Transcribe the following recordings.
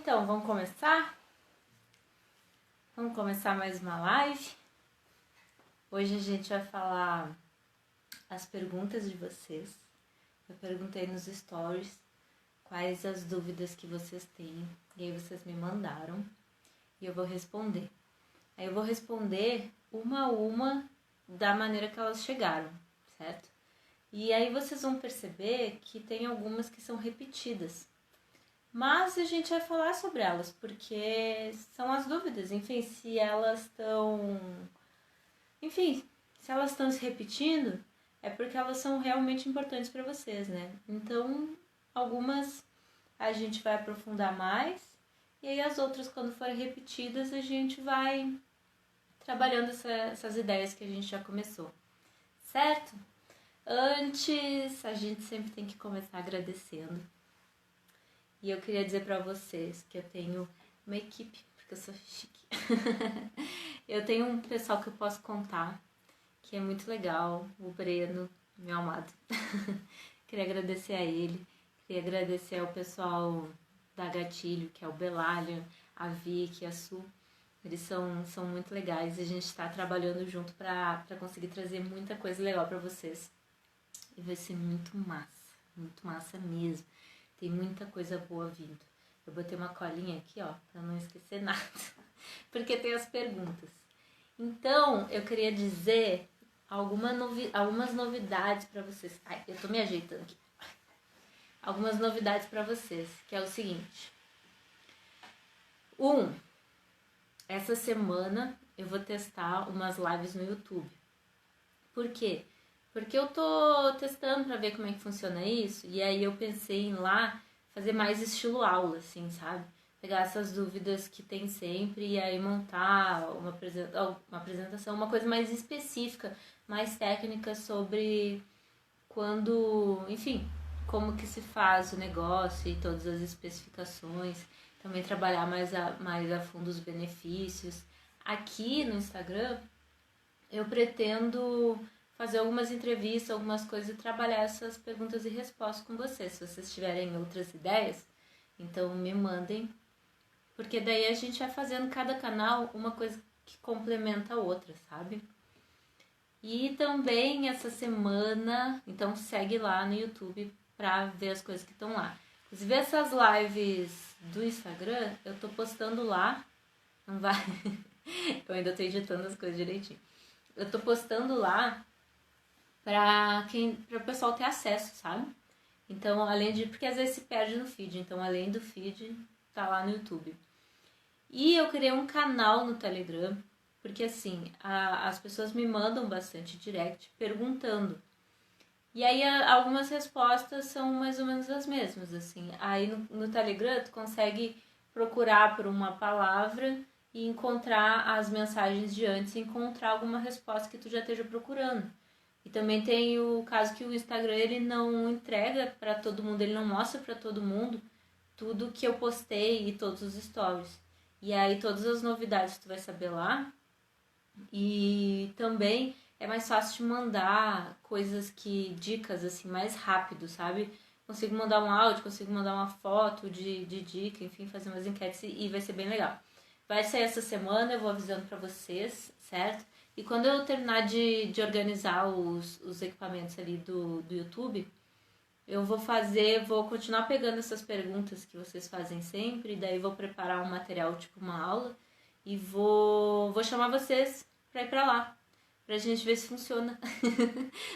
Então, vamos começar? Vamos começar mais uma live. Hoje a gente vai falar as perguntas de vocês. Eu perguntei nos stories quais as dúvidas que vocês têm. E aí vocês me mandaram e eu vou responder. Aí eu vou responder uma a uma da maneira que elas chegaram, certo? E aí vocês vão perceber que tem algumas que são repetidas. Mas a gente vai falar sobre elas, porque são as dúvidas. Enfim, se elas estão... se elas estão se repetindo, é porque elas são realmente importantes para vocês, né? Então, algumas a gente vai aprofundar mais, e aí as outras, quando forem repetidas, a gente vai trabalhando essas ideias que a gente já começou, certo? Antes, a gente sempre tem que começar agradecendo. E eu queria dizer pra vocês que eu tenho uma equipe, porque eu sou chique. Eu tenho um pessoal que eu posso contar, que é muito legal, o Breno, meu amado. Queria agradecer a ele, queria agradecer ao pessoal da Gatilho, que é o Belalho, a Vicky, a Su. Eles são muito legais e a gente tá trabalhando junto pra conseguir trazer muita coisa legal pra vocês. E vai ser muito massa mesmo. Tem muita coisa boa vindo. Eu botei uma colinha aqui, ó, pra não esquecer nada. Porque tem as perguntas. Então, eu queria dizer algumas novidades pra vocês. Ai, eu tô me ajeitando aqui. Algumas novidades pra vocês, que é o seguinte. Essa semana eu vou testar umas lives no YouTube. Por quê? Porque eu tô testando pra ver como é que funciona isso, e aí eu pensei em lá fazer mais estilo aula, assim, sabe? Pegar essas dúvidas que tem sempre e aí montar uma apresentação, uma coisa mais específica, mais técnica sobre como que se faz o negócio e todas as especificações. Também trabalhar mais a fundo os benefícios. Aqui no Instagram, eu pretendo fazer algumas entrevistas, algumas coisas e trabalhar essas perguntas e respostas com vocês. Se vocês tiverem outras ideias, então me mandem, porque daí a gente vai fazendo cada canal uma coisa que complementa a outra, sabe? E também essa semana, então segue lá no YouTube pra ver as coisas que estão lá. Inclusive essas lives do Instagram, eu tô postando lá, não vai... eu ainda tô editando as coisas direitinho. Eu tô postando lá para o pessoal ter acesso, sabe? Então, porque às vezes se perde no feed, então além do feed, tá lá no YouTube. E eu criei um canal no Telegram, porque assim, as pessoas me mandam bastante direct perguntando. E aí algumas respostas são mais ou menos as mesmas, assim. Aí no Telegram tu consegue procurar por uma palavra e encontrar as mensagens de antes e encontrar alguma resposta que tu já esteja procurando. E também tem o caso que o Instagram ele não entrega para todo mundo, ele não mostra para todo mundo tudo que eu postei e todos os stories. E aí todas as novidades tu vai saber lá. E também é mais fácil de mandar dicas assim mais rápido, sabe? Consigo mandar um áudio, consigo mandar uma foto de dica, enfim, fazer umas enquetes e vai ser bem legal. Vai sair essa semana, eu vou avisando pra vocês, certo? E quando eu terminar de organizar os equipamentos ali do YouTube, eu vou continuar pegando essas perguntas que vocês fazem sempre, e daí vou preparar um material, tipo uma aula, e vou chamar vocês pra ir pra lá, pra gente ver se funciona,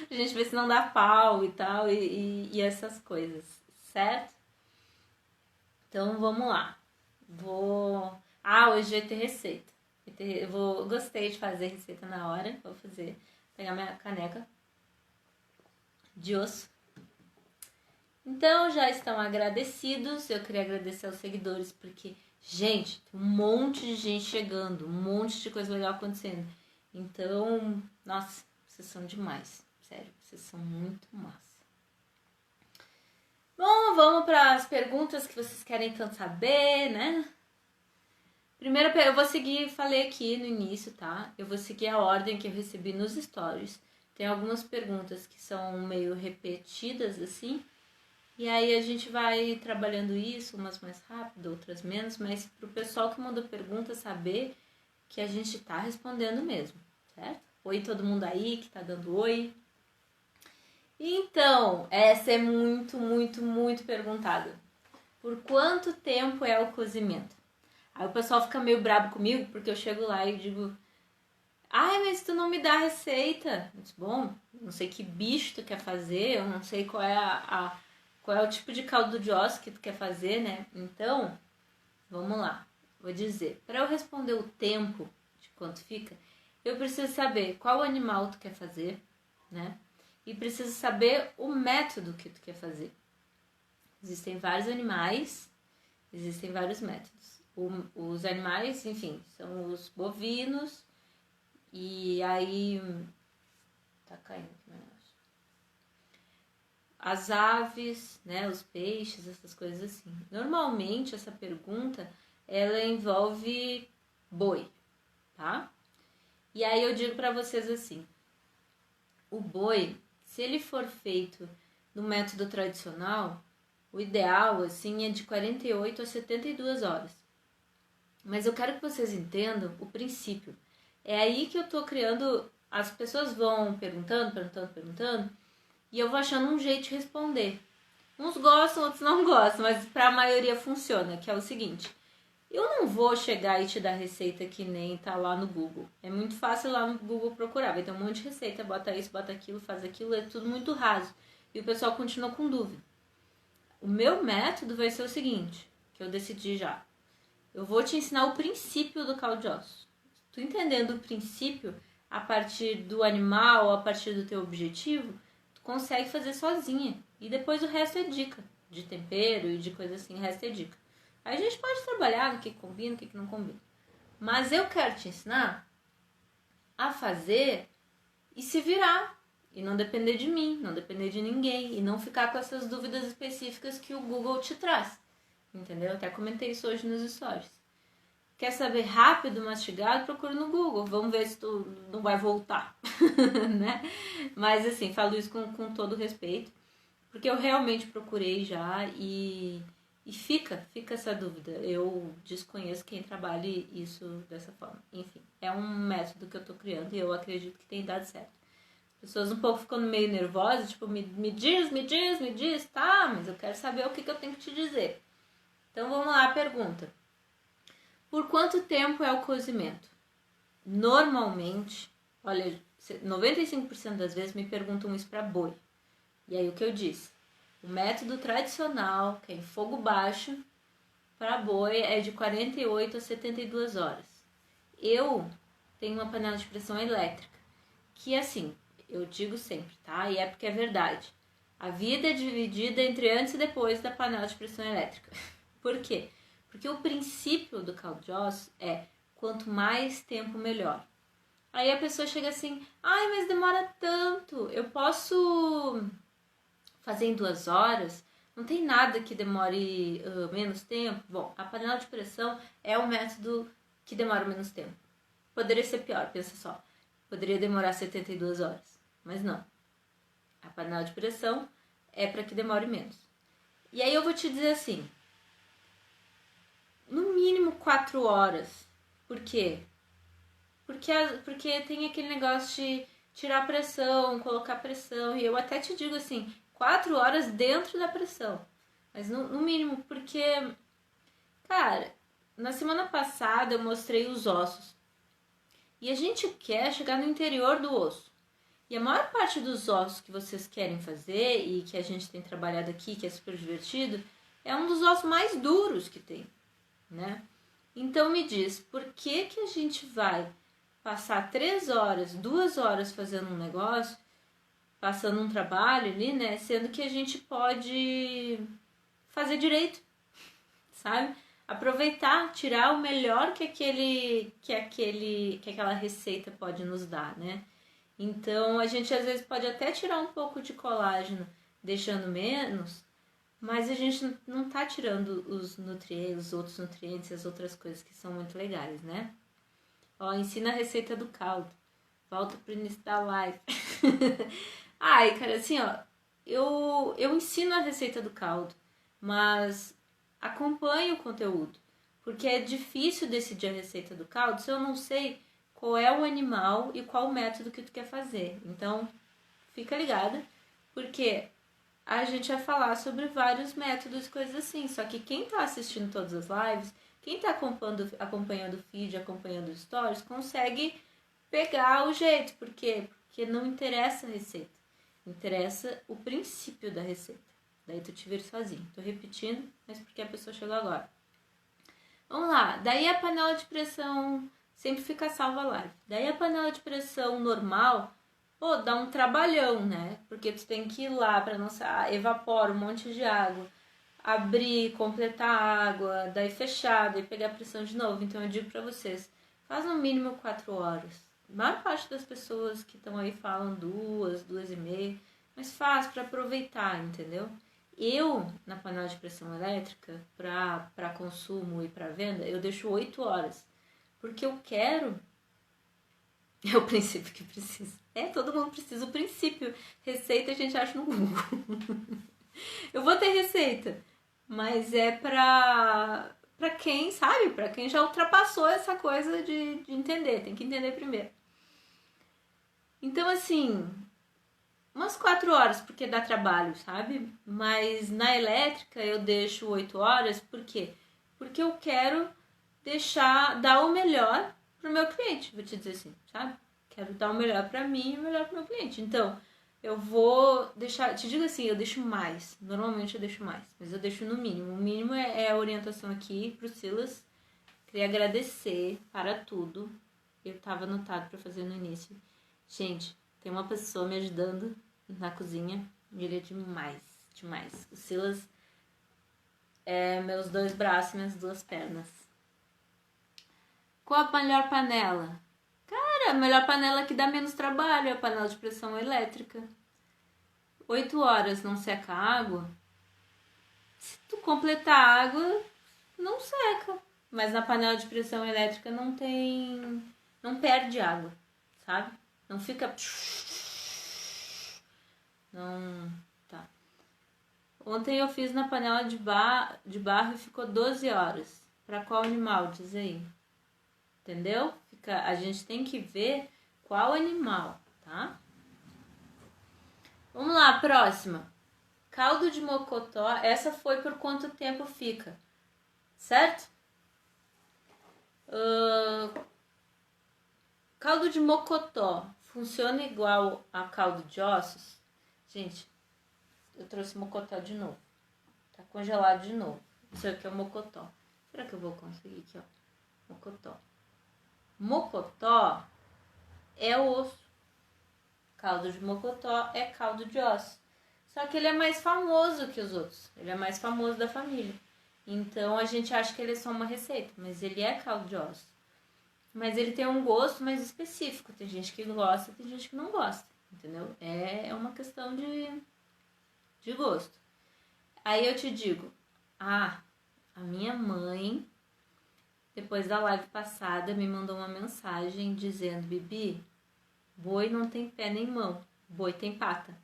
pra gente ver se não dá pau e tal, e essas coisas, certo? Então vamos lá. Hoje vai ter receita. Gostei de fazer receita na hora. Vou pegar minha caneca de osso. Então já estão agradecidos. Eu queria agradecer aos seguidores porque, gente, tem um monte de gente chegando, um monte de coisa legal acontecendo. Então, nossa, vocês são demais. Sério, vocês são muito massa. Bom, vamos para as perguntas que vocês querem tanto saber, né? Primeiro, eu vou seguir, falei aqui no início, tá? Eu vou seguir a ordem que eu recebi nos stories. Tem algumas perguntas que são meio repetidas, assim. E aí a gente vai trabalhando isso, umas mais rápido, outras menos, mas pro pessoal que mandou pergunta saber que a gente tá respondendo mesmo, certo? Oi todo mundo aí que tá dando oi. Então, essa é muito, muito, muito perguntada. Por quanto tempo é o cozimento? Aí o pessoal fica meio brabo comigo, porque eu chego lá e digo: ai, mas tu não me dá receita. Eu disse, bom, não sei que bicho tu quer fazer, eu não sei qual é o tipo de caldo de ossos que tu quer fazer, né? Então, vamos lá. Vou dizer, para eu responder o tempo de quanto fica, eu preciso saber qual animal tu quer fazer, né? E preciso saber o método que tu quer fazer. Existem vários animais, existem vários métodos. Os animais, enfim, são os bovinos, e aí tá caindo aqui o negócio. As aves, né, os peixes, essas coisas assim. Normalmente essa pergunta ela envolve boi, tá? E aí eu digo para vocês assim: o boi, se ele for feito no método tradicional, o ideal assim é de 48 a 72 horas. Mas eu quero que vocês entendam o princípio. É aí que eu tô criando. As pessoas vão perguntando, e eu vou achando um jeito de responder. Uns gostam, outros não gostam, mas para a maioria funciona, que é o seguinte: eu não vou chegar e te dar receita que nem tá lá no Google. É muito fácil lá no Google procurar, vai ter um monte de receita, bota isso, bota aquilo, faz aquilo, é tudo muito raso. E o pessoal continua com dúvida. O meu método vai ser o seguinte, que eu decidi já. Eu vou te ensinar o princípio do caldo de ossos. Tu entendendo o princípio, a partir do animal, a partir do teu objetivo, tu consegue fazer sozinha. E depois o resto é dica. De tempero e de coisa assim, o resto é dica. Aí a gente pode trabalhar no que combina, no que não combina. Mas eu quero te ensinar a fazer e se virar. E não depender de mim, não depender de ninguém. E não ficar com essas dúvidas específicas que o Google te traz. Entendeu? Eu até comentei isso hoje nos stories. Quer saber rápido, mastigado? Procura no Google. Vamos ver se tu não vai voltar. Né? Mas assim, falo isso com todo respeito. Porque eu realmente procurei já e fica essa dúvida. Eu desconheço quem trabalhe isso dessa forma. Enfim, é um método que eu tô criando e eu acredito que tem dado certo. As pessoas um pouco ficando meio nervosas, tipo, me diz, tá, mas eu quero saber o que eu tenho que te dizer. Então vamos lá, a pergunta. Por quanto tempo é o cozimento? Normalmente, olha, 95% das vezes me perguntam isso para boi. E aí o que eu disse? O método tradicional, que é em fogo baixo, para boi é de 48 a 72 horas. Eu tenho uma panela de pressão elétrica, que assim, eu digo sempre, tá? E é porque é verdade. A vida é dividida entre antes e depois da panela de pressão elétrica. Por quê? Porque o princípio do caldo de ossos é quanto mais tempo, melhor. Aí a pessoa chega assim, ai, mas demora tanto, eu posso fazer em 2 horas? Não tem nada que demore menos tempo? Bom, a panela de pressão é o método que demora menos tempo. Poderia ser pior, pensa só. Poderia demorar 72 horas, mas não. A panela de pressão é para que demore menos. E aí eu vou te dizer assim, no mínimo 4 horas. Por quê? Porque tem aquele negócio de tirar pressão, colocar pressão. E eu até te digo assim, 4 horas dentro da pressão. Mas no mínimo, porque, cara, na semana passada eu mostrei os ossos. E a gente quer chegar no interior do osso. E a maior parte dos ossos que vocês querem fazer e que a gente tem trabalhado aqui, que é super divertido, é um dos ossos mais duros que tem, né? Então me diz, por que a gente vai passar 3 horas, 2 horas fazendo um negócio, passando um trabalho ali, né? Sendo que a gente pode fazer direito, sabe? Aproveitar, tirar o melhor que aquela receita pode nos dar, né? Então a gente às vezes pode até tirar um pouco de colágeno, deixando menos, mas a gente não tá tirando os nutrientes, os outros nutrientes, as outras coisas que são muito legais, né? Ó, ensina a receita do caldo. Volta pro início da live. Ai, cara, assim, ó, eu ensino a receita do caldo, mas acompanhe o conteúdo, porque é difícil decidir a receita do caldo se eu não sei qual é o animal e qual o método que tu quer fazer. Então, fica ligada, porque a gente vai falar sobre vários métodos e coisas assim, só que quem tá assistindo todas as lives, quem tá acompanhando o feed, acompanhando os stories, consegue pegar o jeito, por quê? Porque não interessa a receita, interessa o princípio da receita. Daí tu te vira sozinho. Tô repetindo, mas porque a pessoa chegou agora. Vamos lá. Daí a panela de pressão sempre fica salva a live. Daí a panela de pressão normal, pô, dá um trabalhão, né? Porque tu tem que ir lá pra não evapora um monte de água, abrir, completar a água, daí fechar, daí pegar a pressão de novo. Então eu digo pra vocês, faz no mínimo 4 horas. A maior parte das pessoas que estão aí falam 2, 2h30, mas faz pra aproveitar, entendeu? Eu, na panela de pressão elétrica, para consumo e para venda, eu deixo 8 horas. Porque eu quero. É o princípio que precisa. Todo mundo precisa. O princípio. Receita a gente acha no Google. Eu vou ter receita. Mas é pra quem, sabe? Pra quem já ultrapassou essa coisa de entender. Tem que entender primeiro. Então, assim, umas 4 horas, porque dá trabalho, sabe? Mas na elétrica eu deixo 8 horas, por quê? Porque eu quero dar o melhor pro meu cliente, vou te dizer assim, sabe? Quero dar o melhor pra mim e o melhor pro meu cliente. Então, eu vou deixar, te digo assim, eu deixo mais. Normalmente eu deixo mais, mas eu deixo no mínimo. O mínimo é a orientação aqui pro Silas. Queria agradecer para tudo. Eu tava anotado pra fazer no início. Gente, tem uma pessoa me ajudando na cozinha, e ele é demais, demais. O Silas é meus 2 braços e minhas 2 pernas. Qual a melhor panela? Cara, a melhor panela que dá menos trabalho é a panela de pressão elétrica. 8 horas não seca a água. Se tu completar a água, não seca. Mas na panela de pressão elétrica não perde água, sabe? Não fica... Não... Tá. Ontem eu fiz na panela de barro e ficou 12 horas. Pra qual animal? Diz aí. Entendeu? A gente tem que ver qual animal, tá? Vamos lá, próxima. Caldo de mocotó. Essa foi por quanto tempo fica, certo? Caldo de mocotó funciona igual a caldo de ossos? Gente, eu trouxe mocotó de novo. Tá congelado de novo. Isso aqui é o mocotó. Será que eu vou conseguir aqui, ó? Mocotó. Mocotó é osso. Caldo de mocotó é caldo de osso. Só que ele é mais famoso que os outros. Ele é mais famoso da família. Então a gente acha que ele é só uma receita, mas ele é caldo de osso. Mas ele tem um gosto mais específico. Tem gente que gosta, tem gente que não gosta. Entendeu? É uma questão de gosto. Aí eu te digo, a minha mãe, depois da live passada, me mandou uma mensagem dizendo: Bibi, boi não tem pé nem mão, boi tem pata.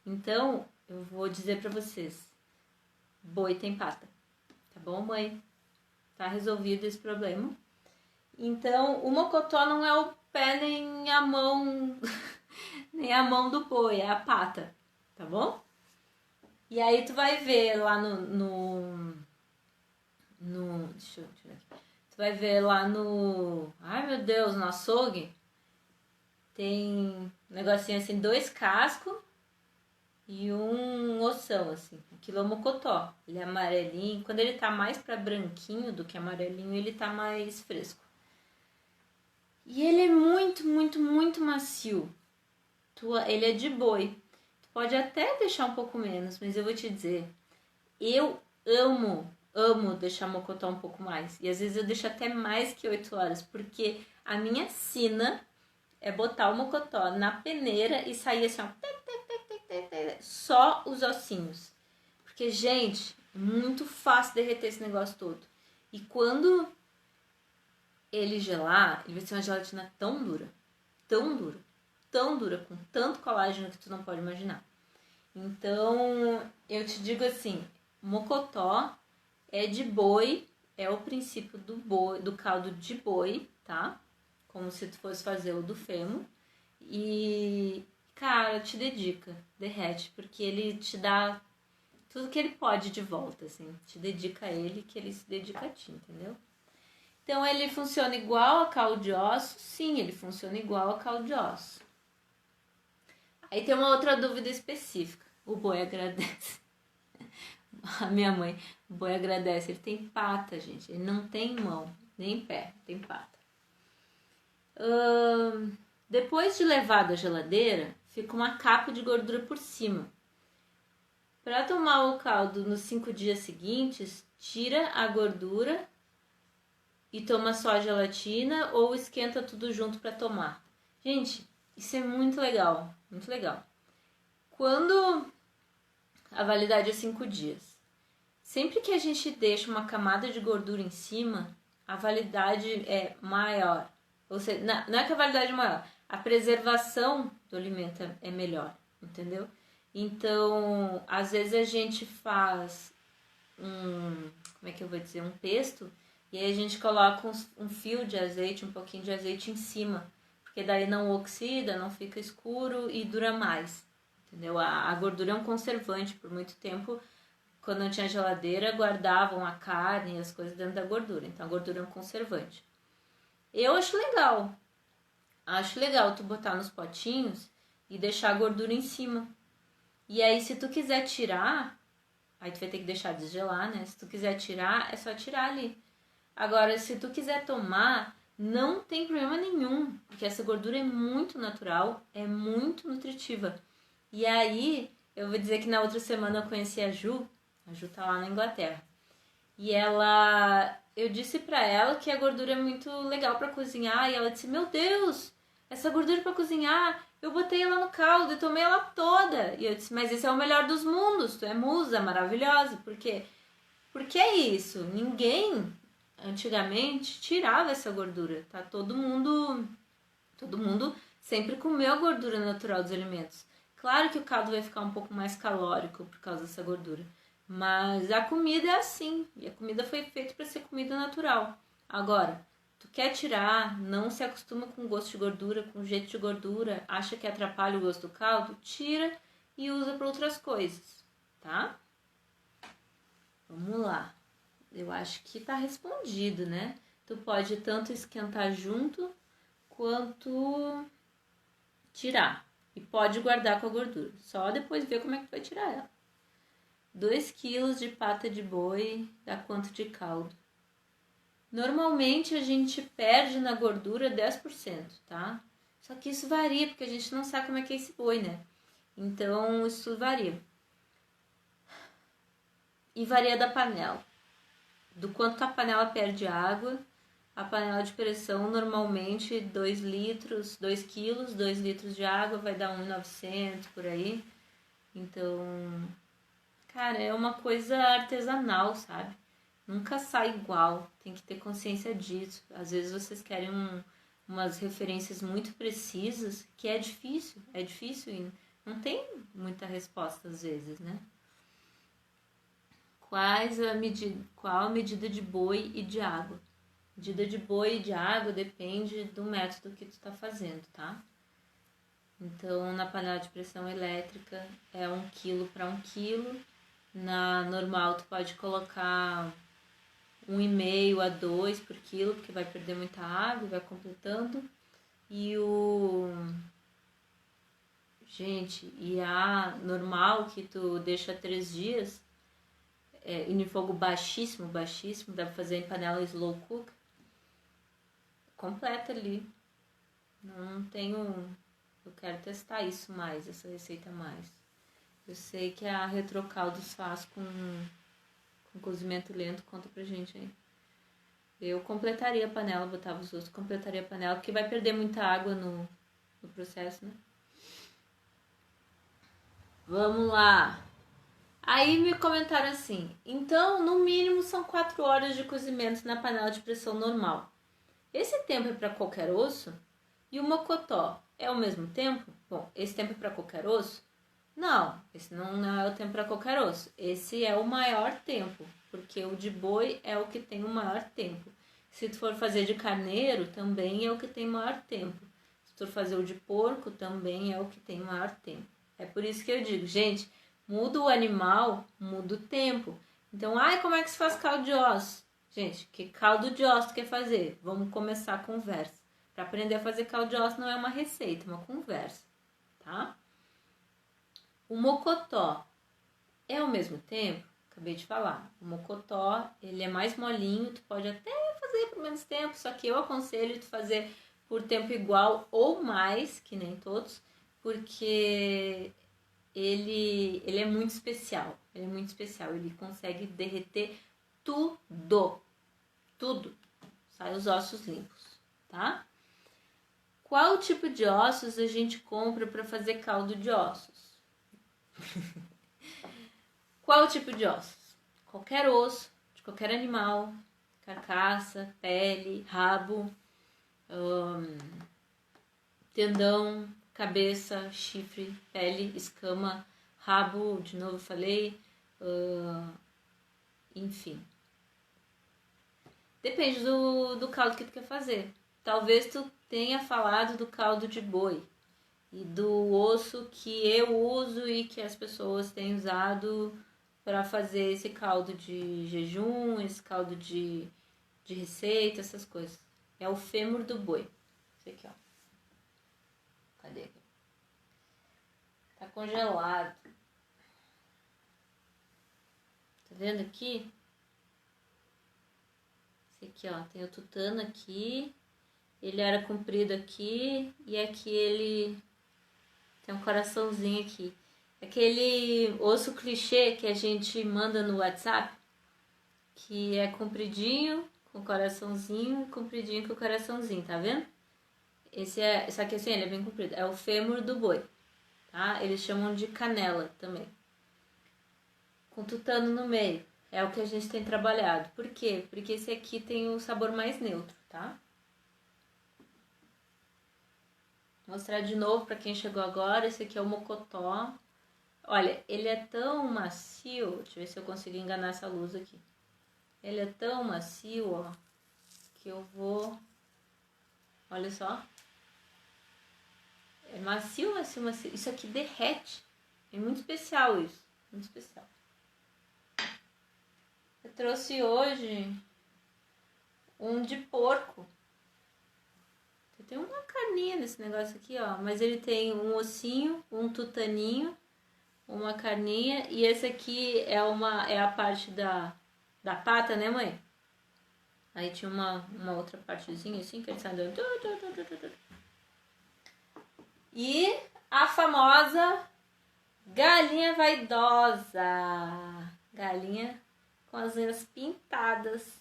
Então, eu vou dizer pra vocês, boi tem pata. Tá bom, mãe? Tá resolvido esse problema. Então, o mocotó não é o pé nem a mão, nem a mão do boi, é a pata, tá bom? E aí tu vai ver lá deixa eu tirar aqui. Tu vai ver lá ai meu Deus, no açougue, tem um negocinho assim, 2 cascos e um ossão, assim. Aquilo é o mocotó. Ele é amarelinho. Quando ele tá mais pra branquinho do que amarelinho, ele tá mais fresco. E ele é muito, muito, muito macio. Ele é de boi. Tu pode até deixar um pouco menos, mas eu vou te dizer, eu amo deixar mocotó um pouco mais. E às vezes eu deixo até mais que 8 horas, porque a minha sina é botar o mocotó na peneira e sair assim, ó, só os ossinhos. Porque, gente, é muito fácil derreter esse negócio todo. E quando ele gelar, ele vai ser uma gelatina tão dura, com tanto colágeno que tu não pode imaginar. Então, eu te digo assim, mocotó é de boi, é o princípio do boi, do caldo de boi, tá? Como se tu fosse fazer o do fêmur. E, cara, te dedica, derrete, porque ele te dá tudo que ele pode de volta, assim. Te dedica a ele, que ele se dedica a ti, entendeu? Então, ele funciona igual a caldo de osso? Sim, ele funciona igual a caldo de osso. Aí tem uma outra dúvida específica. O boi agradece. A minha mãe, o boi agradece. Ele tem pata, gente. Ele não tem mão, nem pé, tem pata. Depois de levado à geladeira, fica uma capa de gordura por cima. Para tomar o caldo nos 5 dias seguintes, tira a gordura e toma só a gelatina ou esquenta tudo junto para tomar. Gente, isso é muito legal, muito legal. Quando a validade é 5 dias, sempre que a gente deixa uma camada de gordura em cima, a validade é maior. Ou seja, não é que a validade é maior, a preservação do alimento é melhor, entendeu? Então, às vezes a gente faz como é que eu vou dizer, um pesto, e aí a gente coloca um fio de azeite, um pouquinho de azeite em cima, porque daí não oxida, não fica escuro e dura mais, entendeu? A gordura é um conservante. Por muito tempo, quando não tinha geladeira, guardavam a carne e as coisas dentro da gordura, então a gordura é um conservante. Eu acho legal tu botar nos potinhos e deixar a gordura em cima. E aí, se tu quiser tirar, aí tu vai ter que deixar desgelar, né? Se tu quiser tirar, é só tirar ali. Agora, se tu quiser tomar, não tem problema nenhum, porque essa gordura é muito natural, é muito nutritiva. E aí, eu vou dizer que na outra semana eu conheci a Ju tá lá na Inglaterra. E eu disse pra ela que a gordura é muito legal pra cozinhar, e ela disse: "Meu Deus, essa gordura pra cozinhar, eu botei ela no caldo e tomei ela toda". E eu disse: "Mas esse é o melhor dos mundos, tu é musa maravilhosa". Porque é isso, ninguém antigamente tirava essa gordura, tá? Todo mundo sempre comeu a gordura natural dos alimentos. Claro que o caldo vai ficar um pouco mais calórico por causa dessa gordura, mas a comida é assim, e a comida foi feita para ser comida natural. Agora, tu quer tirar, não se acostuma com gosto de gordura, com jeito de gordura, acha que atrapalha o gosto do caldo, tira e usa para outras coisas, tá? Vamos lá. Eu acho que tá respondido, né? Tu pode tanto esquentar junto quanto tirar. E pode guardar com a gordura. Só depois ver como é que tu vai tirar ela. 2 quilos de pata de boi dá quanto de caldo? Normalmente a gente perde na gordura 10%, tá? Só que isso varia, porque a gente não sabe como é que é esse boi, né? Então isso varia. E varia da panela. Do quanto a panela perde água. A panela de pressão normalmente 2 litros, 2 quilos, 2 litros de água vai dar 1.900 por aí. Então, cara, é uma coisa artesanal, sabe? Nunca sai igual, tem que ter consciência disso. Às vezes vocês querem umas referências muito precisas, que é difícil e não tem muita resposta às vezes, né? Qual a medida de boi e de água? Medida de boi e de água depende do método que tu tá fazendo, tá? Então, na panela de pressão elétrica é 1 quilo para 1 quilo. Na normal, tu pode colocar 1,5 a 2 por quilo, porque vai perder muita água, vai completando. E a normal, que tu deixa 3 dias, em fogo baixíssimo, dá pra fazer em panela slow cook, completa ali. Não tenho... Eu quero testar isso mais, essa receita mais. Eu sei que a Retrocaldos faz com cozimento lento, conta pra gente aí. Eu completaria a panela, botava os outros, completaria a panela, porque vai perder muita água no processo, né? Vamos lá. Aí me comentaram assim: então, no mínimo são 4 horas de cozimento na panela de pressão normal. Esse tempo é para qualquer osso? E o mocotó é o mesmo tempo? Bom, esse tempo é para qualquer osso? Não, esse não é o tempo para qualquer osso. Esse é o maior tempo, porque o de boi é o que tem o maior tempo. Se tu for fazer de carneiro, também é o que tem maior tempo. Se tu for fazer o de porco, também é o que tem maior tempo. É por isso que eu digo, gente, muda o animal, muda o tempo. Então, como é que se faz caldo de ossos? Gente, que caldo de ossos tu quer fazer? Vamos começar a conversa. Para aprender a fazer caldo de ossos não é uma receita, é uma conversa, tá? O mocotó é ao mesmo tempo, acabei de falar, o mocotó, ele é mais molinho, tu pode até fazer por menos tempo, só que eu aconselho tu fazer por tempo igual ou mais, que nem todos, porque ele é muito especial, ele consegue derreter tudo, sai os ossos limpos, tá? Qual tipo de ossos a gente compra para fazer caldo de ossos? Qual tipo de ossos? Qualquer osso, de qualquer animal, carcaça, pele, rabo, tendão, cabeça, chifre, pele, escama, rabo, de novo falei, enfim. Depende do caldo que tu quer fazer. Talvez tu tenha falado do caldo de boi e do osso que eu uso e que as pessoas têm usado para fazer esse caldo de jejum, esse caldo de receita, essas coisas. É o fêmur do boi. Esse aqui, ó. Cadê aqui? Tá congelado. Tá vendo aqui? Esse aqui, ó. Tem o tutano aqui. Ele era comprido aqui. E aqui ele tem um coraçãozinho aqui. Aquele osso clichê que a gente manda no WhatsApp, que é compridinho com coraçãozinho e compridinho com coraçãozinho, tá vendo? Só que assim, ele é bem comprido. É o fêmur do boi, tá? Eles chamam de canela também. Com tutano no meio. É o que a gente tem trabalhado. Por quê? Porque esse aqui tem o sabor mais neutro, tá? Vou mostrar de novo para quem chegou agora. Esse aqui é o mocotó. Olha, ele é tão macio. Deixa eu ver se eu consigo enganar essa luz aqui. Ele é tão macio, ó, que eu vou... Olha só. É macio, macio, macio. Isso aqui derrete. É muito especial isso. Muito especial. Eu trouxe hoje um de porco. Tem uma carninha nesse negócio aqui, ó. Mas ele tem um ossinho, um tutaninho, uma carninha. E esse aqui é a parte da pata, né, mãe? Aí tinha uma outra partezinha assim que ele está andando. E a famosa galinha vaidosa. Galinha com as unhas pintadas.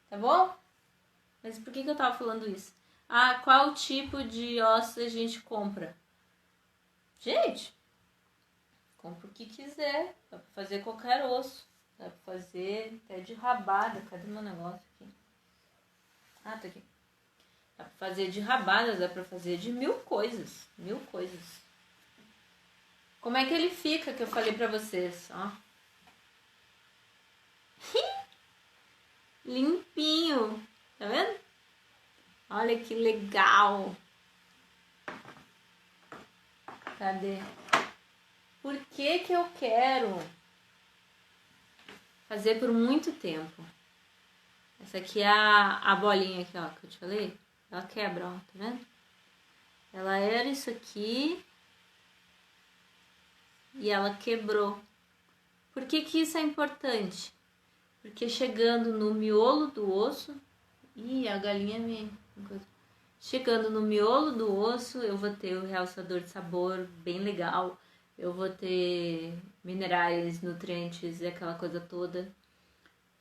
Tá bom? Mas por que eu tava falando isso? Qual tipo de osso a gente compra? Gente, compra o que quiser. Dá pra fazer qualquer osso. Dá pra fazer até de rabada. Cadê meu negócio aqui? Tá aqui. Dá pra fazer de rabada, dá pra fazer de mil coisas. Mil coisas. Como é que ele fica, que eu falei pra vocês, ó. Limpinho. Tá vendo? Olha que legal. Cadê? Por que eu quero fazer por muito tempo? Essa aqui é a bolinha aqui, ó, que eu te falei. Ela quebra, ó, tá vendo? Ela era isso aqui e ela quebrou. Por que isso é importante? Porque chegando no miolo do osso... Ih, a galinha me... Chegando no miolo do osso, eu vou ter o realçador de sabor bem legal. Eu vou ter minerais, nutrientes e aquela coisa toda.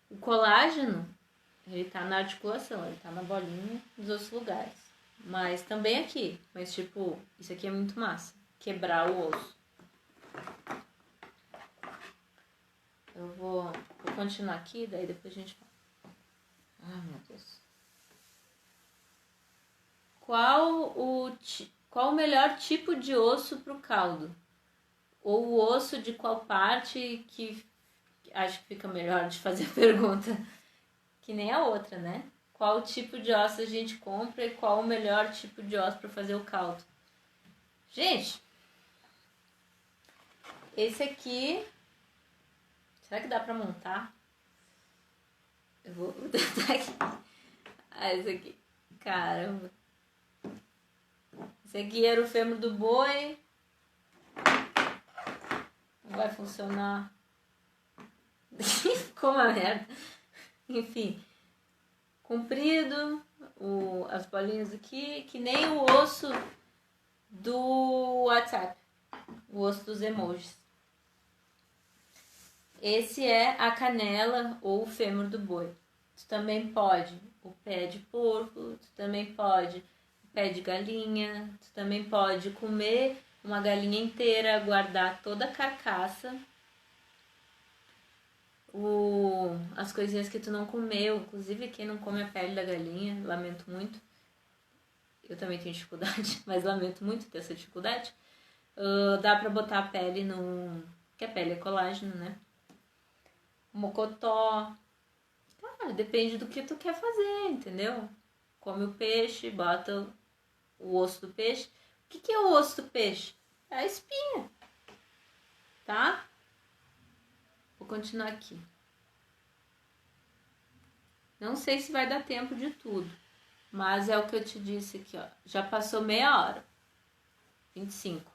O colágeno, ele tá na articulação, ele tá na bolinha dos outros lugares. Mas também aqui. Mas tipo, isso aqui é muito massa. Quebrar o osso. Eu vou continuar aqui, daí depois a gente fala. Ai, meu Deus. qual o melhor tipo de osso para o caldo? Ou o osso de qual parte que acho que fica melhor de fazer a pergunta, que nem a outra, né? Qual tipo de osso a gente compra e qual o melhor tipo de osso para fazer o caldo? Gente, esse aqui, será que dá para montar? Eu vou tentar aqui. Ah, esse aqui, caramba. Esse aqui era o fêmur do boi. Não vai funcionar. Ficou uma merda. Enfim, comprido, as bolinhas aqui, que nem o osso do WhatsApp, o osso dos emojis. Esse é a canela ou o fêmur do boi. Tu também pode o pé de porco, tu também pode o pé de galinha, tu também pode comer uma galinha inteira, guardar toda a carcaça, as coisinhas que tu não comeu, inclusive quem não come a pele da galinha, lamento muito. Eu também tenho dificuldade, mas lamento muito ter essa dificuldade. Dá pra botar a pele que a pele é colágeno, né? Mocotó. Cara, depende do que tu quer fazer, entendeu? Come o peixe, bota o osso do peixe. O que é o osso do peixe? É a espinha, tá? Vou continuar aqui. Não sei se vai dar tempo de tudo, mas é o que eu te disse aqui, ó. Já passou meia hora. 25.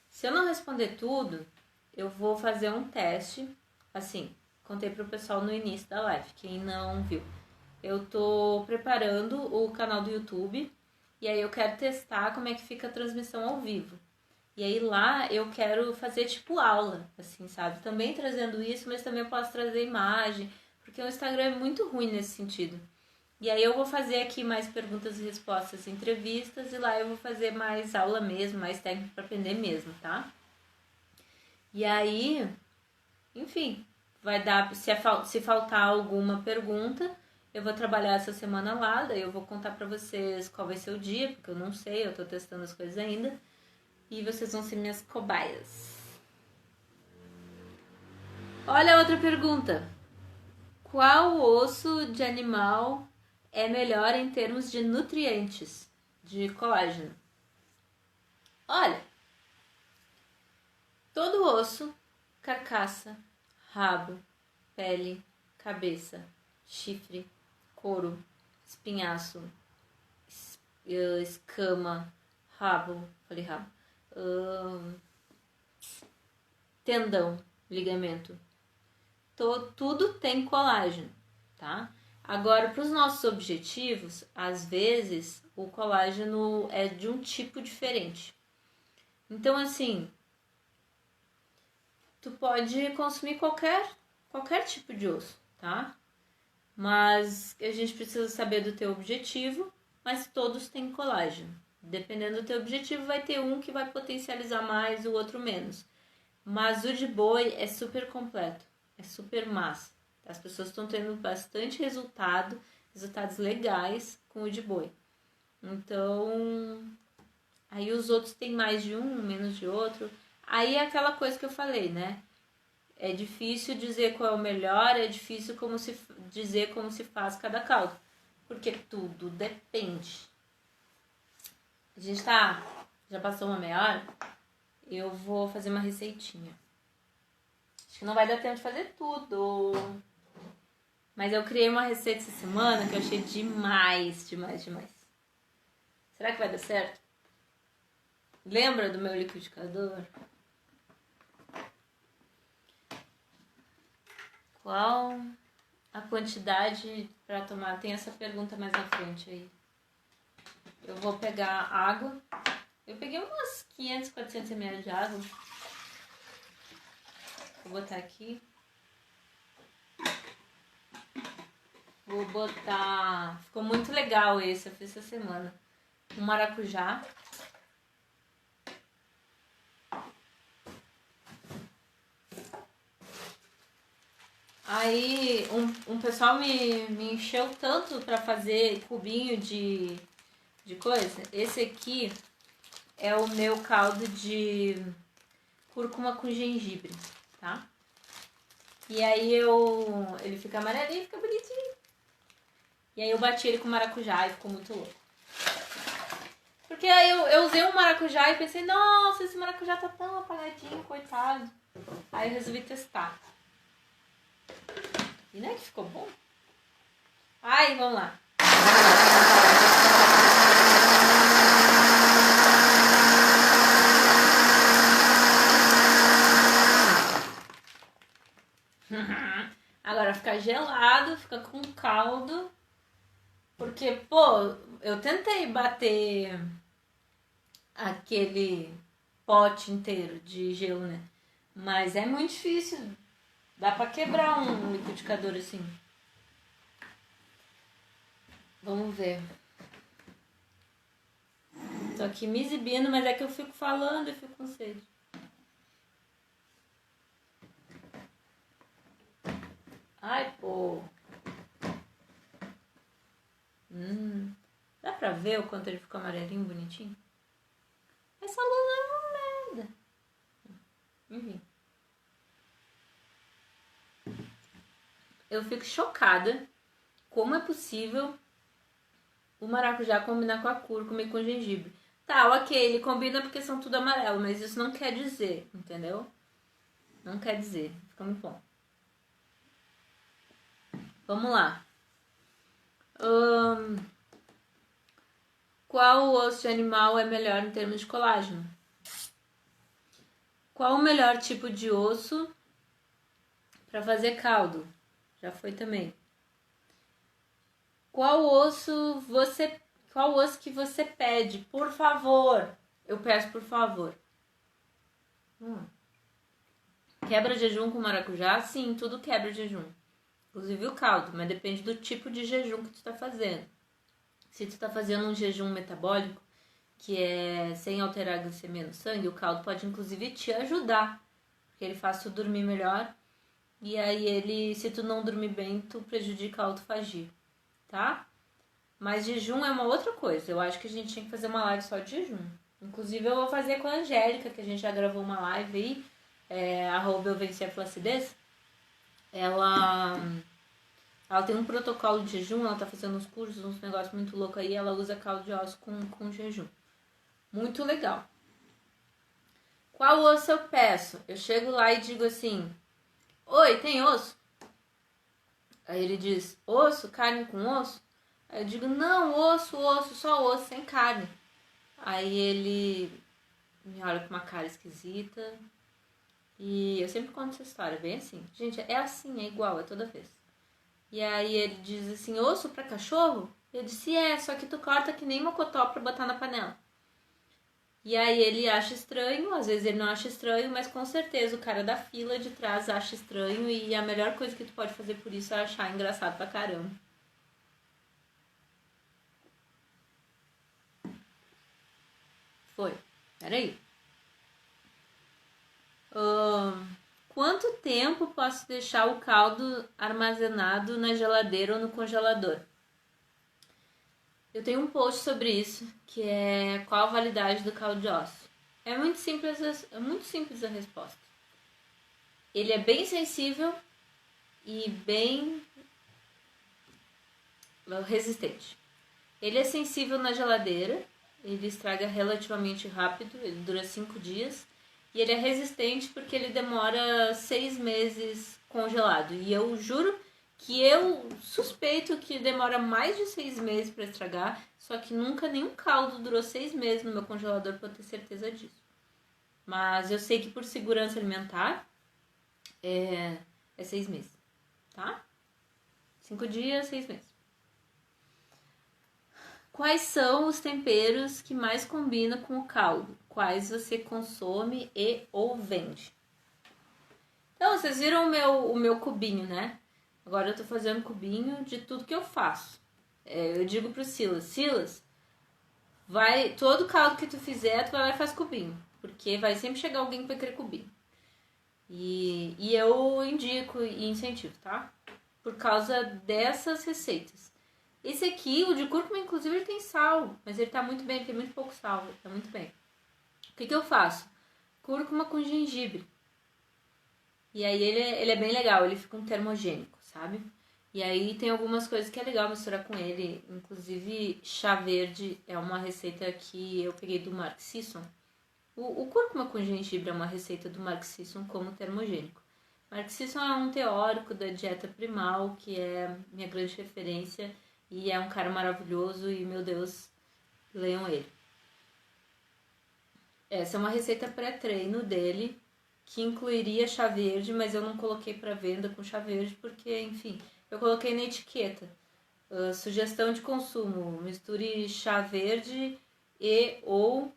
Se eu não responder tudo, eu vou fazer um teste. Assim, contei pro pessoal no início da live, quem não viu. Eu tô preparando o canal do YouTube e aí eu quero testar como é que fica a transmissão ao vivo. E aí lá eu quero fazer tipo aula, assim, sabe? Também trazendo isso, mas também eu posso trazer imagem, porque o Instagram é muito ruim nesse sentido. E aí eu vou fazer aqui mais perguntas e respostas, entrevistas, e lá eu vou fazer mais aula mesmo, mais técnica para aprender mesmo, tá? E aí, enfim, vai dar, se faltar alguma pergunta, eu vou trabalhar essa semana lá, daí eu vou contar pra vocês qual vai ser o dia, porque eu não sei, eu tô testando as coisas ainda. E vocês vão ser minhas cobaias. Olha a outra pergunta. Qual osso de animal é melhor em termos de nutrientes, de colágeno? Olha, todo osso, carcaça, rabo, pele, cabeça, chifre, couro, espinhaço, escama, rabo, falei rabo, tendão, ligamento. Tudo tem colágeno, tá? Agora, para os nossos objetivos, às vezes o colágeno é de um tipo diferente. Então, assim, tu pode consumir qualquer tipo de osso, tá? Mas a gente precisa saber do teu objetivo, mas todos têm colágeno. Dependendo do teu objetivo, vai ter um que vai potencializar mais, o outro menos. Mas o de boi é super completo, é super massa. As pessoas estão tendo bastante resultados legais com o de boi. Então, aí os outros têm mais de um, menos de outro. Aí é aquela coisa que eu falei, né? É difícil dizer qual é o melhor, é difícil dizer como se faz cada caldo. Porque tudo depende. A gente já passou uma meia hora, eu vou fazer uma receitinha. Acho que não vai dar tempo de fazer tudo. Mas eu criei uma receita essa semana que eu achei demais. Será que vai dar certo? Lembra do meu liquidificador? Qual a quantidade para tomar? Tem essa pergunta mais na frente aí. Eu vou pegar água. Eu peguei umas 500, 400 ml de água. Vou botar aqui. Vou botar... Ficou muito legal esse, eu fiz essa semana. Um maracujá. Aí um pessoal me encheu tanto pra fazer cubinho de coisa. Esse aqui é o meu caldo de cúrcuma com gengibre, tá? E aí ele fica amarelinho, fica bonitinho. E aí eu bati ele com maracujá e ficou muito louco. Porque aí eu usei um maracujá e pensei, nossa, esse maracujá tá tão apagadinho, coitado. Aí eu resolvi testar. E não é que ficou bom? Ai, vamos lá. Agora fica gelado, fica com caldo. Porque, pô, eu tentei bater aquele pote inteiro de gelo, né? Mas é muito difícil. Dá pra quebrar um liquidificador assim. Vamos ver. Tô aqui me exibindo, mas é que eu fico falando e fico com sede. Ai, pô. Dá pra ver o quanto ele ficou amarelinho, bonitinho? Essa luz é uma merda. Enfim. Eu fico chocada como é possível o maracujá combinar com a cúrcuma e com gengibre. Tá, ok, ele combina porque são tudo amarelo, mas isso não quer dizer, entendeu? Não quer dizer. Fica muito bom. Vamos lá. Qual osso de animal é melhor em termos de colágeno? Qual o melhor tipo de osso para fazer caldo? Já foi também. Qual osso que você pede? Por favor. Eu peço por favor. Quebra jejum com maracujá? Sim, tudo quebra jejum. Inclusive o caldo, mas depende do tipo de jejum que tu tá fazendo. Se tu tá fazendo um jejum metabólico, que é sem alterar a glicemia no sangue, o caldo pode inclusive te ajudar, porque ele faz tu dormir melhor. E aí se tu não dormir bem, tu prejudica a autofagia, tá? Mas jejum é uma outra coisa. Eu acho que a gente tinha que fazer uma live só de jejum. Inclusive eu vou fazer com a Angélica, que a gente já gravou uma live aí, @eu venci a flacidez. Ela tem um protocolo de jejum, ela tá fazendo uns cursos, uns negócios muito loucos aí, ela usa caldo de osso com jejum. Muito legal. Qual osso eu peço? Eu chego lá e digo assim, oi, tem osso? Aí ele diz, osso? Carne com osso? Aí eu digo, não, osso, só osso, sem carne. Aí ele me olha com uma cara esquisita. E eu sempre conto essa história, bem assim. Gente, é assim, é igual, é toda vez. E aí ele diz assim, osso pra cachorro? Eu disse, só que tu corta que nem mocotó pra botar na panela. E aí ele acha estranho, às vezes ele não acha estranho, mas com certeza o cara da fila de trás acha estranho e a melhor coisa que tu pode fazer por isso é achar engraçado pra caramba. Foi. Peraí. Quanto tempo posso deixar o caldo armazenado na geladeira ou no congelador? Eu tenho um post sobre isso, que é qual a validade do caldo de osso. É muito simples a resposta. Ele é bem sensível e bem resistente. Ele é sensível na geladeira, ele estraga relativamente rápido, ele dura 5 dias. E ele é resistente porque ele demora 6 meses congelado. E eu juro que eu suspeito que demora mais de 6 meses para estragar. Só que nunca nenhum caldo durou 6 meses no meu congelador para eu ter certeza disso. Mas eu sei que por segurança alimentar é 6 meses, tá? 5 dias, 6 meses. Quais são os temperos que mais combinam com o caldo? Quais você consome e ou vende? Então, vocês viram o meu cubinho, né? Agora eu tô fazendo cubinho de tudo que eu faço. Eu digo pro Silas, todo caldo que tu fizer, tu vai lá e faz cubinho. Porque vai sempre chegar alguém que vai querer cubinho. E eu indico e incentivo, tá? Por causa dessas receitas. Esse aqui, o de cúrcuma, inclusive, ele tem sal. Mas ele tá muito bem, ele tem muito pouco sal. Ele tá muito bem. O que eu faço? Cúrcuma com gengibre. E aí ele é bem legal, ele fica um termogênico, sabe? E aí tem algumas coisas que é legal misturar com ele, inclusive chá verde é uma receita que eu peguei do Mark Sisson. O cúrcuma com gengibre é uma receita do Mark Sisson como termogênico. Mark Sisson é um teórico da dieta primal, que é minha grande referência, e é um cara maravilhoso e, meu Deus, leiam ele. Essa é uma receita pré-treino dele, que incluiria chá verde, mas eu não coloquei para venda com chá verde porque, enfim, eu coloquei na etiqueta. Sugestão de consumo: misture chá verde e ou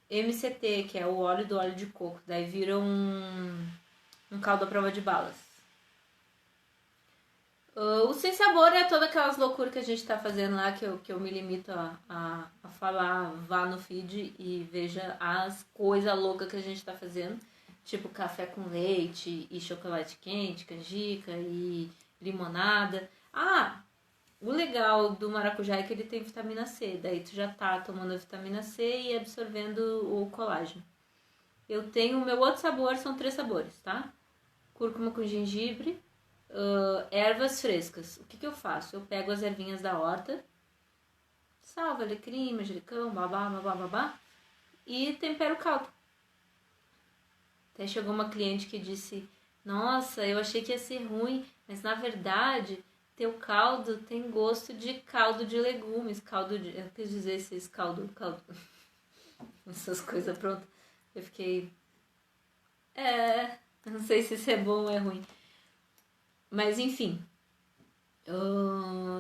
MCT, que é o óleo do óleo de coco. Daí vira um caldo à prova de balas. O sem sabor é todas aquelas loucuras que a gente tá fazendo lá, que eu me limito a falar. Vá no feed e veja as coisas loucas que a gente tá fazendo. Tipo café com leite e chocolate quente, canjica e limonada. O legal do maracujá é que ele tem vitamina C. Daí tu já tá tomando a vitamina C e absorvendo o colágeno. Eu tenho, o meu outro sabor, são 3 sabores, tá? Cúrcuma com gengibre, ervas frescas. O que eu faço? Eu pego as ervinhas da horta, salvo, alecrim, manjericão, babá, e tempero o caldo. Até chegou uma cliente que disse: nossa, eu achei que ia ser ruim, mas na verdade teu caldo tem gosto de caldo de legumes, eu quis dizer esses caldo, essas coisas prontas. Eu fiquei, não sei se isso é bom ou é ruim. Mas enfim,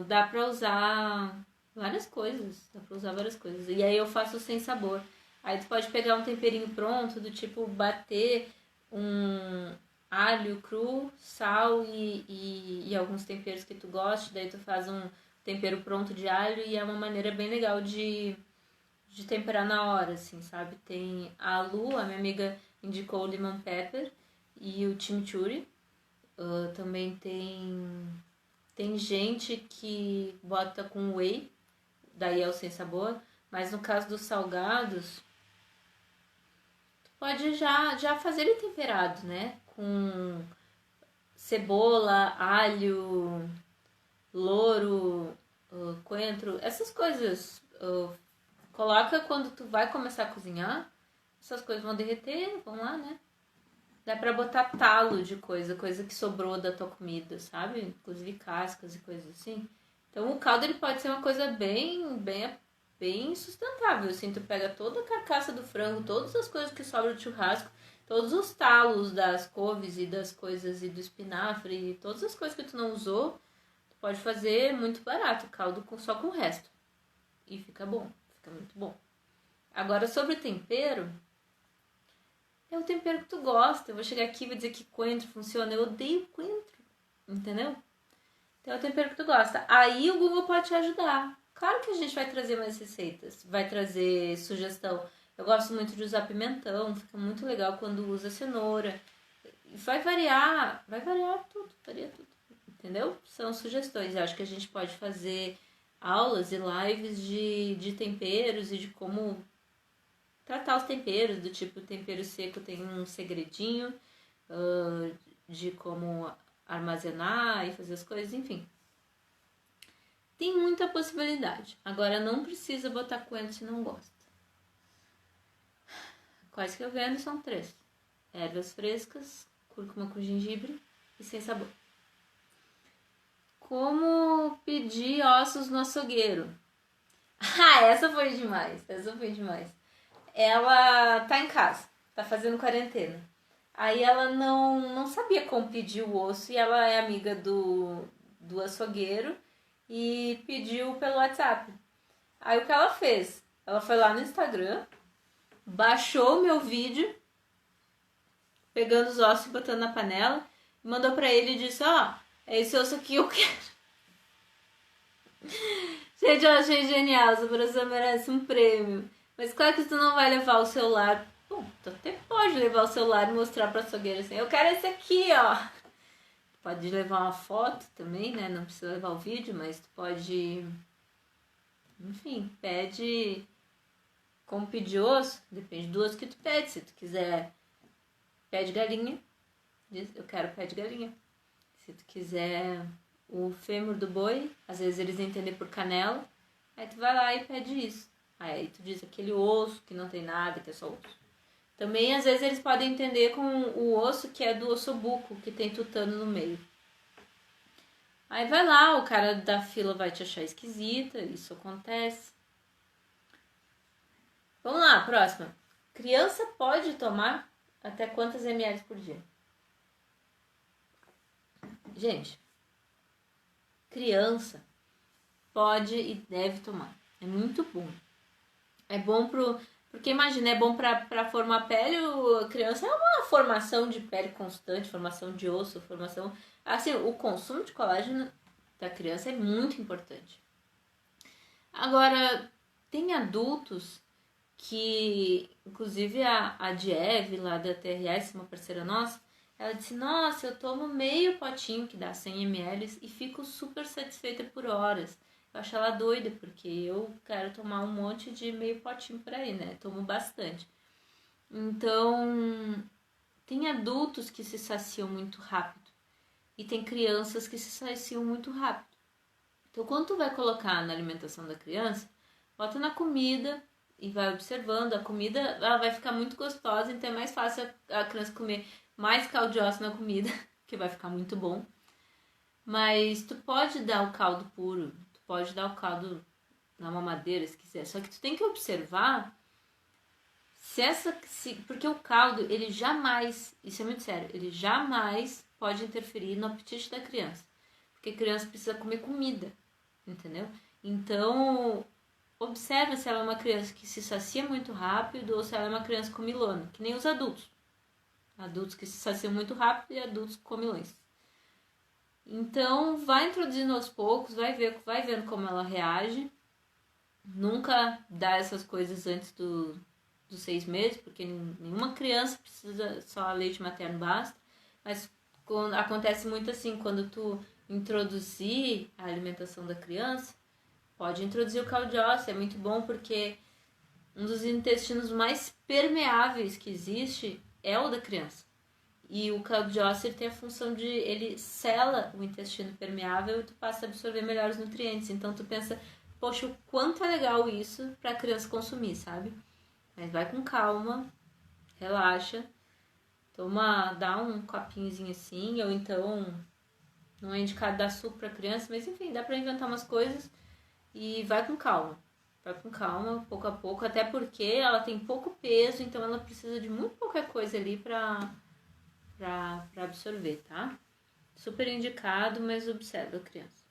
dá pra usar várias coisas, E aí eu faço sem sabor. Aí tu pode pegar um temperinho pronto, do tipo bater um alho cru, sal e alguns temperos que tu goste. Daí tu faz um tempero pronto de alho e é uma maneira bem legal de temperar na hora, assim, sabe? Tem a Lu, a minha amiga, indicou o lemon pepper e o chimichurri. Também tem gente que bota com whey, daí é o sem sabor. Mas no caso dos salgados, tu pode já fazer ele temperado, né? Com cebola, alho, louro, coentro, essas coisas. Coloca quando tu vai começar a cozinhar, essas coisas vão derreter, vão lá, né? Dá pra botar talo de coisa que sobrou da tua comida, sabe? Inclusive cascas e coisas assim. Então o caldo ele pode ser uma coisa bem sustentável, assim. Tu pega toda a carcaça do frango, todas as coisas que sobram do churrasco, todos os talos das couves e das coisas e do espinafre, e todas as coisas que tu não usou, tu pode fazer muito barato, caldo só com o resto. E fica bom, fica muito bom. Agora sobre tempero, é o tempero que tu gosta. Eu vou chegar aqui e vou dizer que coentro funciona. Eu odeio coentro, entendeu? Então é o tempero que tu gosta. Aí o Google pode te ajudar. Claro que a gente vai trazer mais receitas, vai trazer sugestão. Eu gosto muito de usar pimentão, fica muito legal quando usa cenoura. Vai variar tudo, varia tudo, entendeu? São sugestões. Eu acho que a gente pode fazer aulas e lives de temperos e de como tratar os temperos, do tipo tempero seco tem um segredinho, de como armazenar e fazer as coisas, enfim. Tem muita possibilidade. Agora não precisa botar coentro se não gosta. Quais que eu vendo são 3. Ervas frescas, cúrcuma com gengibre e sem sabor. Como pedir ossos no açougueiro? Essa foi demais. Ela tá em casa, tá fazendo quarentena. Aí ela não sabia como pedir o osso e ela é amiga do açougueiro e pediu pelo WhatsApp. Aí o que ela fez? Ela foi lá no Instagram, baixou o meu vídeo, pegando os ossos e botando na panela, mandou pra ele e disse: é esse osso aqui eu quero. Gente, eu achei genial, essa operação merece um prêmio. Mas claro que tu não vai levar o celular. Bom, tu até pode levar o celular e mostrar pra açougueira assim: eu quero esse aqui, ó. Pode levar uma foto também, né? Não precisa levar o vídeo, mas tu pode... Enfim, pede Como pedir osso? Depende do osso que tu pede. Se tu quiser pé de galinha, diz, eu quero pé de galinha. Se tu quiser o fêmur do boi, às vezes eles entendem por canela, aí tu vai lá e pede isso. Aí tu diz aquele osso que não tem nada, que é só osso. Também, às vezes, eles podem entender com o osso que é do ossobuco, que tem tutano no meio. Aí vai lá, o cara da fila vai te achar esquisita, isso acontece. Vamos lá, próxima. Criança pode tomar até quantas ml por dia? Gente, criança pode e deve tomar. É muito bom. É bom porque imagina, é bom para formar pele, a criança é uma formação de pele constante, formação de osso, formação... Assim, o consumo de colágeno da criança é muito importante. Agora, tem adultos que, inclusive a Diev, lá da TRS, uma parceira nossa, ela disse, nossa, eu tomo meio potinho, que dá 100 ml, e fico super satisfeita por horas. Eu acho ela doida, porque eu quero tomar um monte de meio potinho por aí, né? Tomo bastante. Então, tem adultos que se saciam muito rápido. E tem crianças que se saciam muito rápido. Então, quando tu vai colocar na alimentação da criança, bota na comida e vai observando. A comida, ela vai ficar muito gostosa, então é mais fácil a criança comer mais caldo de osso na comida, que vai ficar muito bom. Mas tu pode dar o caldo puro, tu pode dar o caldo na mamadeira se quiser. Só que tu tem que observar porque o caldo, ele jamais, isso é muito sério, ele jamais pode interferir no apetite da criança. Porque a criança precisa comer comida, entendeu? Então, observa se ela é uma criança que se sacia muito rápido ou se ela é uma criança comilona, que nem os adultos. Adultos que se saciam muito rápido e adultos comilões. Então, vai introduzindo aos poucos, vai vendo como ela reage. Nunca dá essas coisas antes dos 6 meses, porque nenhuma criança precisa só leite materno basta. Mas acontece muito assim, quando tu introduzir a alimentação da criança, pode introduzir o caldo de osso, é muito bom porque um dos intestinos mais permeáveis que existe é o da criança. E o caldo de osso ele tem a função de, ele sela o intestino permeável e tu passa a absorver melhor os nutrientes. Então tu pensa, poxa, o quanto é legal isso para a criança consumir, sabe? Mas vai com calma, relaxa, dá um copinhozinho assim, ou então não é indicado dar suco para criança, mas enfim, dá para inventar umas coisas e vai com calma. Vai com calma, pouco a pouco, até porque ela tem pouco peso, então ela precisa de muito pouca coisa ali para absorver, tá? Super indicado, mas observa a criança.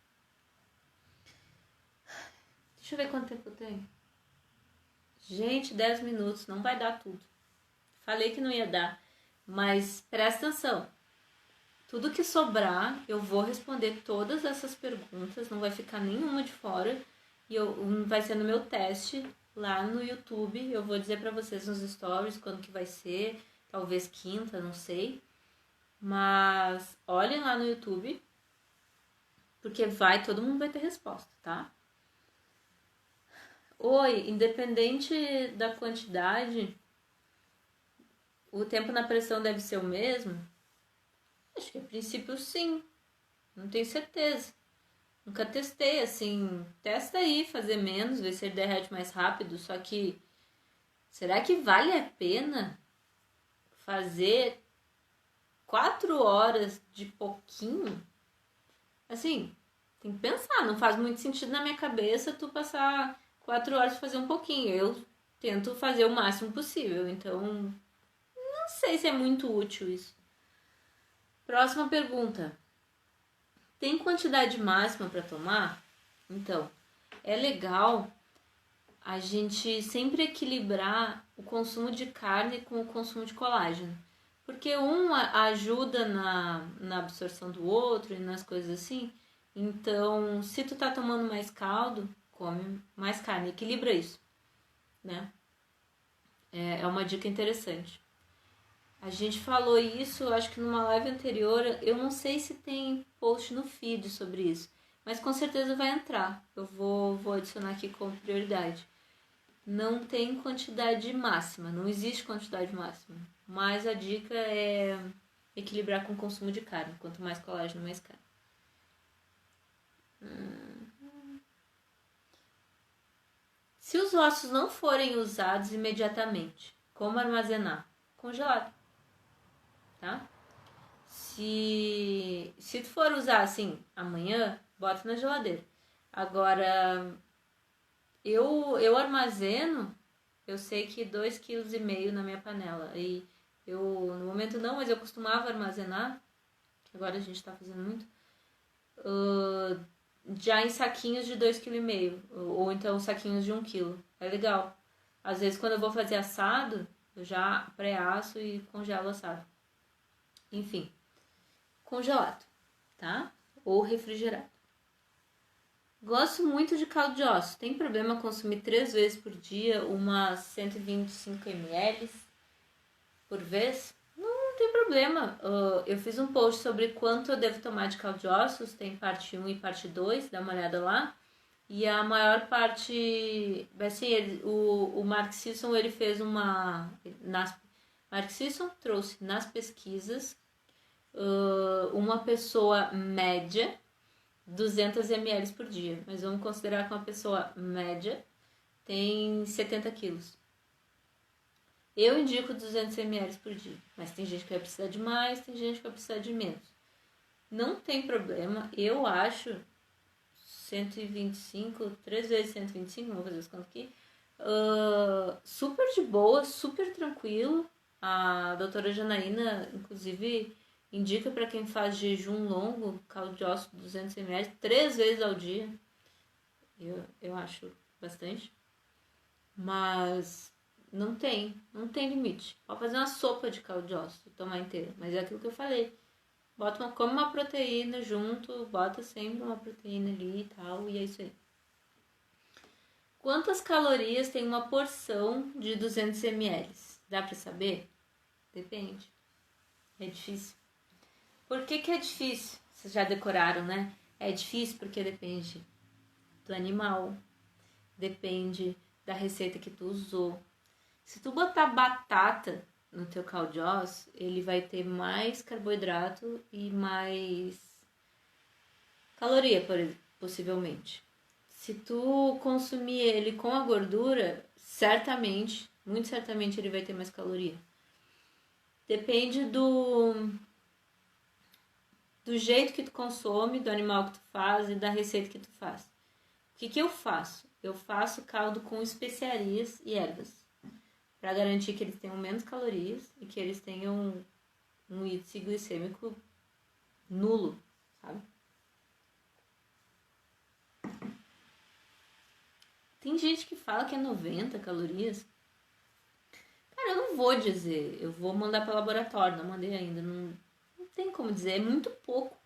Deixa eu ver quanto tempo eu tenho. Gente, 10 minutos, não vai dar tudo. Falei que não ia dar, mas presta atenção. Tudo que sobrar, eu vou responder todas essas perguntas, não vai ficar nenhuma de fora. E vai ser no meu teste lá no YouTube. Eu vou dizer pra vocês nos stories quando que vai ser, talvez quinta, não sei. Mas olhem lá no YouTube, porque todo mundo vai ter resposta, tá? Oi, independente da quantidade, o tempo na pressão deve ser o mesmo? Acho que a princípio sim, não tenho certeza. Nunca testei, assim, testa aí, fazer menos, ver se ele derrete mais rápido, só que será que vale a pena fazer 4 horas de pouquinho? Assim, tem que pensar, não faz muito sentido na minha cabeça tu passar 4 horas pra fazer um pouquinho. Eu tento fazer o máximo possível, então não sei se é muito útil isso. Próxima pergunta. Tem quantidade máxima para tomar? Então, é legal a gente sempre equilibrar o consumo de carne com o consumo de colágeno. Porque um ajuda na absorção do outro e nas coisas assim. Então, se tu tá tomando mais caldo, come mais carne. Equilibra isso, né? É uma dica interessante. A gente falou isso, acho que numa live anterior, eu não sei se tem post no feed sobre isso, mas com certeza vai entrar. Eu vou adicionar aqui como prioridade. não tem quantidade máxima, não existe quantidade máxima. Mas a dica é equilibrar com o consumo de carne. Quanto mais colágeno, mais carne. Se os ossos não forem usados imediatamente, como armazenar? Congelado, tá? Se tu for usar assim amanhã, bota na geladeira. Agora, eu armazeno, eu sei que 2,5 kg na minha panela. E eu, no momento não, mas eu costumava armazenar, agora a gente tá fazendo muito, já em saquinhos de 2,5 kg, ou então saquinhos de 1 kg. É legal. Às vezes quando eu vou fazer assado, eu já pré-asso e congelo assado. Enfim, congelado, tá? Ou refrigerado. Gosto muito de caldo de ossos. Tem problema consumir 3 vezes por dia, umas 125 ml por vez? Não tem problema. Eu fiz um post sobre quanto eu devo tomar de caldo de ossos. Tem parte 1 e parte 2, dá uma olhada lá. E a maior parte... Assim, o Mark Sisson, ele fez uma... Mark Sisson trouxe nas pesquisas uma pessoa média 200 ml por dia, mas vamos considerar que uma pessoa média tem 70 quilos. Eu indico 200 ml por dia, mas tem gente que vai precisar de mais, tem gente que vai precisar de menos. Não tem problema, eu acho 125, 3 vezes 125, vamos fazer as contas aqui, super de boa, super tranquilo. A doutora Janaína, inclusive, indica para quem faz jejum longo, caldo de ossos 200 ml, 3 vezes ao dia. Eu acho bastante. Mas não tem limite. Pode fazer uma sopa de caldo de ossos, tomar inteira. Mas é aquilo que eu falei. Come uma proteína junto, bota sempre uma proteína ali e tal, e é isso aí. Quantas calorias tem uma porção de 200 ml? Dá para saber? Depende. É difícil. Por que é difícil? Vocês já decoraram, né? É difícil porque depende do animal, depende da receita que tu usou. Se tu botar batata no teu caldo de ossos, ele vai ter mais carboidrato e mais caloria, possivelmente. Se tu consumir ele com a gordura, certamente, muito certamente ele vai ter mais caloria. Depende do jeito que tu consome, do animal que tu faz e da receita que tu faz. O que eu faço? Eu faço caldo com especiarias e ervas, para garantir que eles tenham menos calorias e que eles tenham um índice glicêmico nulo, sabe? Tem gente que fala que é 90 calorias. Cara, eu não vou dizer, eu vou mandar para o laboratório, não mandei ainda, não tem como dizer, é muito pouco.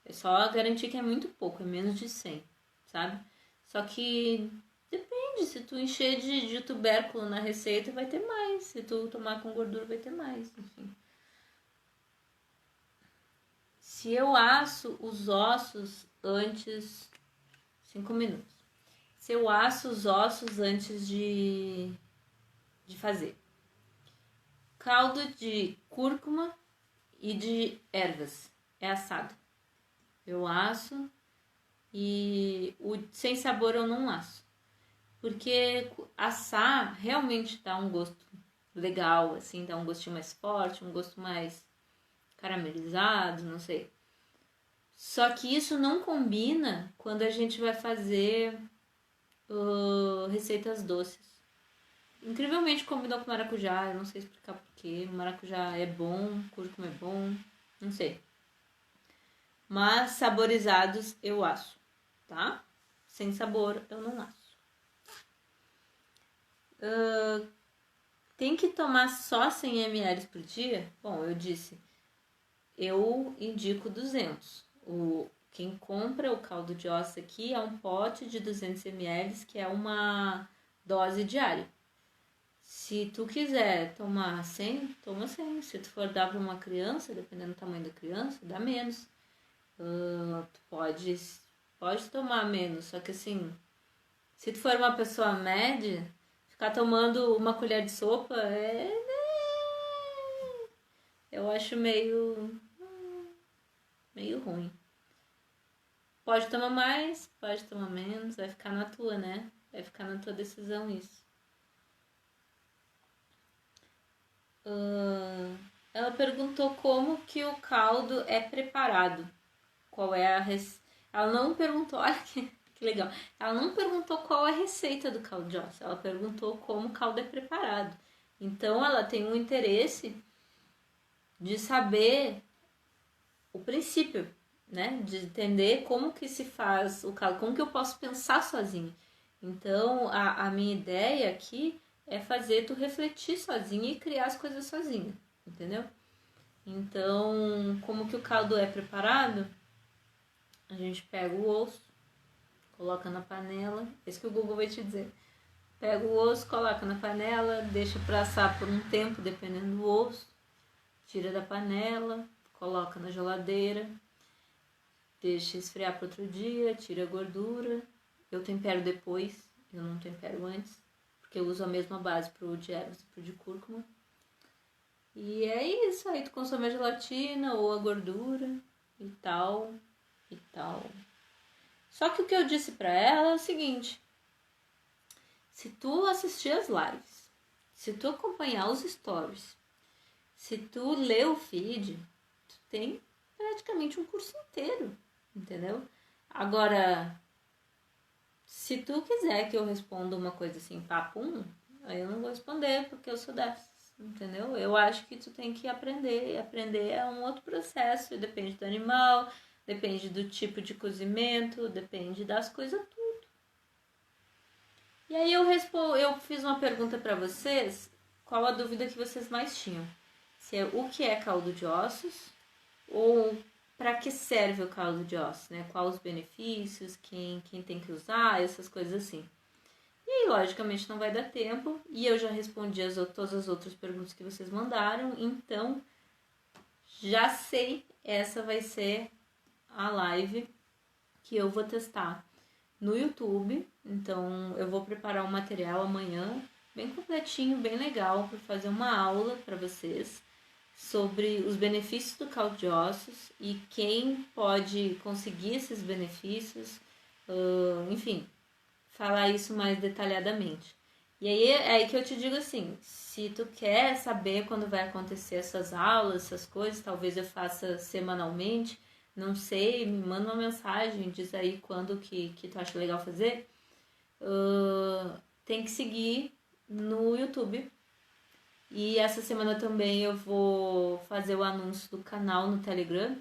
É só garantir que é muito pouco, é menos de 100, sabe? Só que depende, se tu encher de tubérculo na receita vai ter mais, se tu tomar com gordura vai ter mais, enfim. Se eu asso os ossos antes... 5 minutos. Se eu asso os ossos antes de fazer. Caldo de cúrcuma e de ervas. É assado. Eu asso e o sem sabor eu não asso. Porque assar realmente dá um gosto legal, assim, dá um gostinho mais forte, um gosto mais caramelizado, não sei. Só que isso não combina quando a gente vai fazer receitas doces. Incrivelmente combinou com maracujá, eu não sei explicar porquê. Maracujá é bom, cúrcuma é bom, não sei. Mas saborizados eu asso, tá? Sem sabor eu não asso. Tem que tomar só 100 ml por dia? Bom, eu disse, eu indico 200. Quem compra o caldo de osso aqui é um pote de 200 ml, que é uma dose diária. Se tu quiser tomar 100, toma 100. Se tu for dar para uma criança, dependendo do tamanho da criança, dá menos. Tu pode tomar menos, só que assim, se tu for uma pessoa média, Ficar tomando uma colher de sopa eu acho meio ruim. Pode tomar mais, pode tomar menos, vai ficar na tua, né? Vai ficar na tua decisão isso. Ela perguntou como que o caldo é preparado. Qual é a Ela não perguntou, olha que legal. Ela não perguntou qual é a receita do caldo de ossos. Ela perguntou como o caldo é preparado. Então ela tem um interesse de saber o princípio, né? De entender como que se faz o caldo, como que eu posso pensar sozinha. Então a minha ideia aqui é fazer tu refletir sozinha e criar as coisas sozinha, entendeu? Então, como que o caldo é preparado? A gente pega o osso, coloca na panela, esse que o Google vai te dizer. Pega o osso, coloca na panela, deixa pra assar por um tempo, dependendo do osso. Tira da panela, coloca na geladeira, deixa esfriar para outro dia, tira a gordura. Eu tempero depois, eu não tempero antes, porque eu uso a mesma base pro de ervas e pro de cúrcuma. E é isso, aí tu consome a gelatina ou a gordura e tal, e tal. Só que o que eu disse pra ela é o seguinte: se tu assistir as lives, se tu acompanhar os stories, se tu ler o feed, tu tem praticamente um curso inteiro, entendeu? Agora, se tu quiser que eu responda uma coisa assim, papum, aí eu não vou responder, porque eu sou dessas, entendeu? Eu acho que tu tem que aprender, e aprender é um outro processo, depende do animal, depende do tipo de cozimento, depende das coisas tudo. E aí eu fiz uma pergunta para vocês, qual a dúvida que vocês mais tinham? Se é o que é caldo de ossos ou para que serve o caldo de ossos, né? Quais os benefícios, quem tem que usar, essas coisas assim. E aí, logicamente, não vai dar tempo e eu já respondi todas as outras perguntas que vocês mandaram, então já sei, essa vai ser a live que eu vou testar no YouTube. Então eu vou preparar um material amanhã, bem completinho, bem legal, para fazer uma aula para vocês sobre os benefícios do caldo de ossos e quem pode conseguir esses benefícios, enfim, falar isso mais detalhadamente. E aí é aí que eu te digo assim, se tu quer saber quando vai acontecer essas aulas, essas coisas, talvez eu faça semanalmente, não sei, me manda uma mensagem, diz aí quando que tu acha legal fazer. Tem que seguir no YouTube. E essa semana também eu vou fazer o anúncio do canal no Telegram,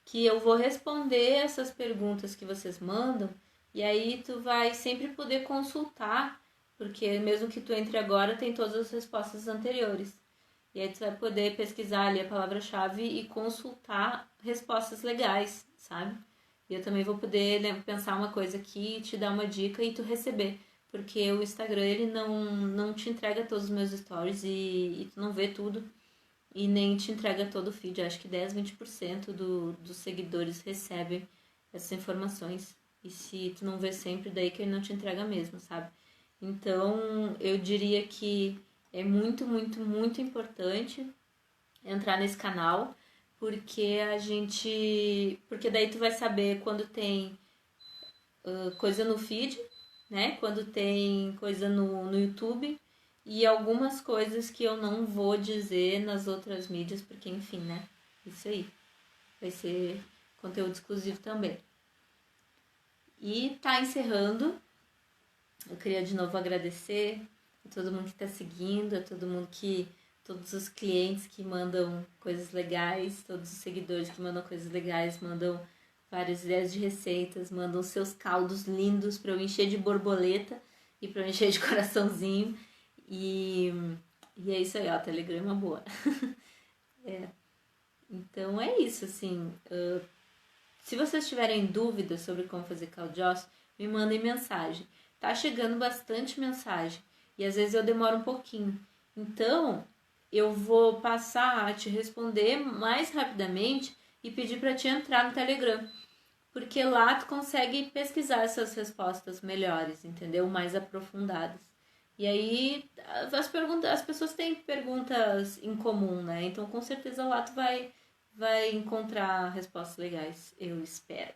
que eu vou responder essas perguntas que vocês mandam, e aí tu vai sempre poder consultar, porque mesmo que tu entre agora, tem todas as respostas anteriores. E aí tu vai poder pesquisar ali a palavra-chave e consultar respostas legais, sabe? E eu também vou poder pensar uma coisa aqui, te dar uma dica e tu receber. Porque o Instagram, ele não te entrega todos os meus stories e tu não vê tudo. E nem te entrega todo o feed. Acho que 10, 20% dos seguidores recebem essas informações. E se tu não vê sempre, daí que ele não te entrega mesmo, sabe? Então, eu diria que é muito, muito, muito importante entrar nesse canal, porque porque daí tu vai saber quando tem coisa no feed, né? Quando tem coisa no YouTube e algumas coisas que eu não vou dizer nas outras mídias, porque enfim, né? Isso aí. Vai ser conteúdo exclusivo também. E tá encerrando. Eu queria de novo agradecer a todo mundo que está seguindo, a todo mundo todos os clientes que mandam coisas legais, todos os seguidores que mandam coisas legais, mandam várias ideias de receitas, mandam seus caldos lindos para eu encher de borboleta e para eu encher de coraçãozinho. E é isso aí, ó, telegrama boa. Então é isso, assim. Se vocês tiverem dúvidas sobre como fazer caldo de ossos, me mandem mensagem. Tá chegando bastante mensagem e às vezes eu demoro um pouquinho. Então, eu vou passar a te responder mais rapidamente e pedir para te entrar no Telegram. Porque lá tu consegue pesquisar essas respostas melhores, entendeu? Mais aprofundadas. E aí as pessoas têm perguntas em comum, né? Então com certeza lá tu vai encontrar respostas legais, eu espero.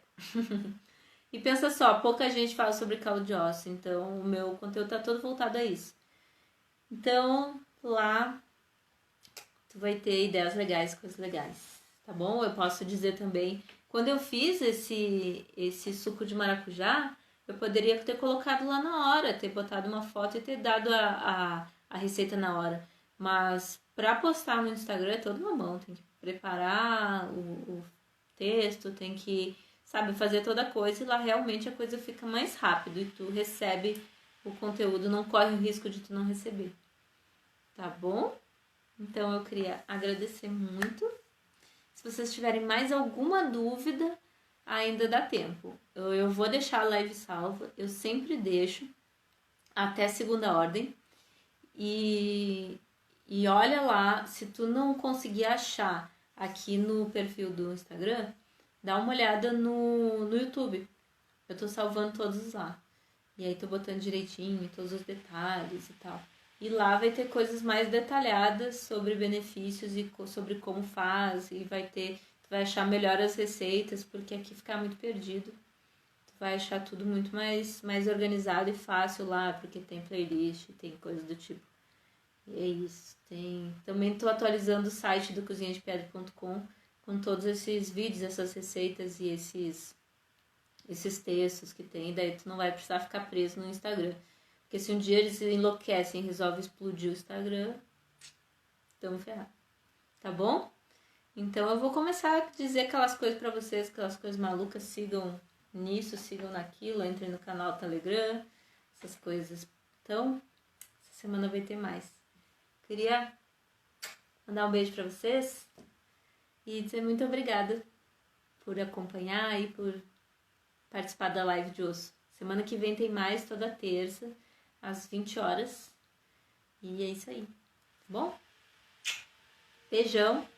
E pensa só, pouca gente fala sobre calo de osso, então o meu conteúdo tá todo voltado a isso. Então lá tu vai ter ideias legais, coisas legais, tá bom? Eu posso dizer também, quando eu fiz esse suco de maracujá, eu poderia ter colocado lá na hora, ter botado uma foto e ter dado a receita na hora. Mas para postar no Instagram é toda uma mão, tem que preparar o texto, tem que, sabe, fazer toda a coisa e lá realmente a coisa fica mais rápido e tu recebe o conteúdo, não corre o risco de tu não receber. Tá bom? Então eu queria agradecer muito. Se vocês tiverem mais alguma dúvida, ainda dá tempo. Eu vou deixar a live salva, eu sempre deixo até segunda ordem. E olha lá, se tu não conseguir achar aqui no perfil do Instagram, dá uma olhada no YouTube. Eu tô salvando todos lá. E aí tô botando direitinho todos os detalhes e tal. E lá vai ter coisas mais detalhadas sobre benefícios e sobre como faz. E tu vai achar melhor as receitas, porque aqui fica muito perdido. Tu vai achar tudo muito mais organizado e fácil lá, porque tem playlist, tem coisas do tipo. E é isso. Também tô atualizando o site do cozinhadepedra.com com todos esses vídeos, essas receitas e esses textos que tem, daí tu não vai precisar ficar preso no Instagram. Porque se um dia eles enlouquecem e resolvem explodir o Instagram, estamos ferrados. Tá bom? Então eu vou começar a dizer aquelas coisas pra vocês, aquelas coisas malucas, sigam nisso, sigam naquilo, entrem no canal do Telegram, essas coisas. Então, essa semana vai ter mais. Queria mandar um beijo pra vocês e dizer muito obrigada por acompanhar e por participar da live de osso. Semana que vem tem mais, toda terça, às 20 horas. E é isso aí, tá bom? Beijão!